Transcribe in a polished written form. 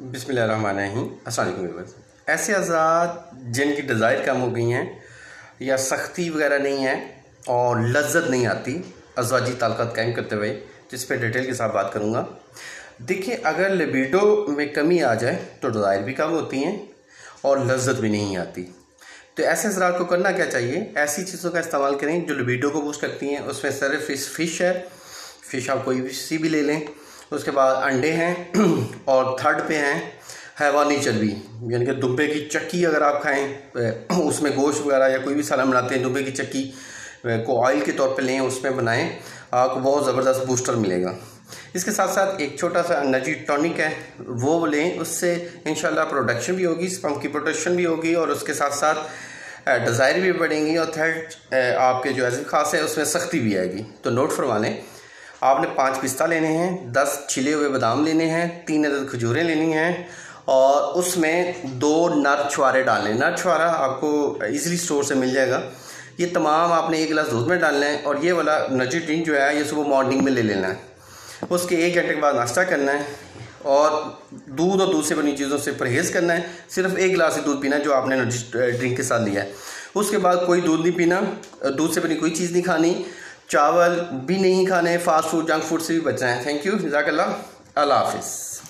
बिस्मिल्लाहिर्रहमानिर्रहीम। अस्सलाम वालेकुम। ऐसे हज़रात जिनकी डिज़ायर कम हो गई हैं या सख्ती वगैरह नहीं है और लज्जत नहीं आती अज़वाजी ताल्लुकात कायम करते हुए, जिस पे डिटेल के साथ बात करूँगा। देखिए, अगर लिबिडो में कमी आ जाए तो डिज़ायर भी कम होती हैं और लज्जत भी नहीं आती। तो ऐसे हज़रात को करना क्या चाहिए? ऐसी चीज़ों का इस्तेमाल करें जो लिबिडो को बूस्ट करती हैं। उसमें सिर्फ फ़िश है, फ़िश आप कोई सी भी ले लें। उसके बाद अंडे हैं और थर्ड पे हैं हैवानी चर्बी, यानी कि दुब्बे की चक्की अगर आप खाएं, उसमें गोश्त वगैरह या कोई भी सालन बनाते हैं, दुब्बे की चक्की को ऑयल के तौर पे लें, उसमें बनाएं, आपको बहुत ज़बरदस्त बूस्टर मिलेगा। इसके साथ साथ एक छोटा सा एनर्जी टॉनिक है, वो लें, उससे इंशाल्लाह प्रोडक्शन भी होगी, स्पर्म की प्रोडक्शन भी होगी और उसके साथ साथ डिज़ायर भी बढ़ेंगी और थर्ड आपके जो ऐसे खास है उसमें सख्ती भी आएगी। तो नोट फरमा लें, आपने 5 पिस्ता लेने हैं, 10 छिले हुए बादाम लेने हैं, 3 अदद खजूरें लेनी हैं और उसमें 2 नर छुआरे डालने। नर छुआरा आपको इजीली स्टोर से मिल जाएगा। ये तमाम आपने 1 गिलास दूध में डालना है और ये वाला एनर्जी ड्रिंक जो है ये सुबह मॉर्निंग में ले लेना है। उसके 1 घंटे के बाद नाश्ता करना है और दूध से बनी चीज़ों से परहेज़ करना है। सिर्फ 1 गिलास ही दूध पीना है जो आपने एनर्जी ड्रिंक के साथ लिया है। उसके बाद कोई दूध नहीं पीना, दूध से बनी कोई चीज़ नहीं खानी, चावल भी नहीं खाने, फास्ट फूड जंक फूड से भी बचना है। थैंक यू, जज़ाकल्लाह, अल्लाह हाफिज़।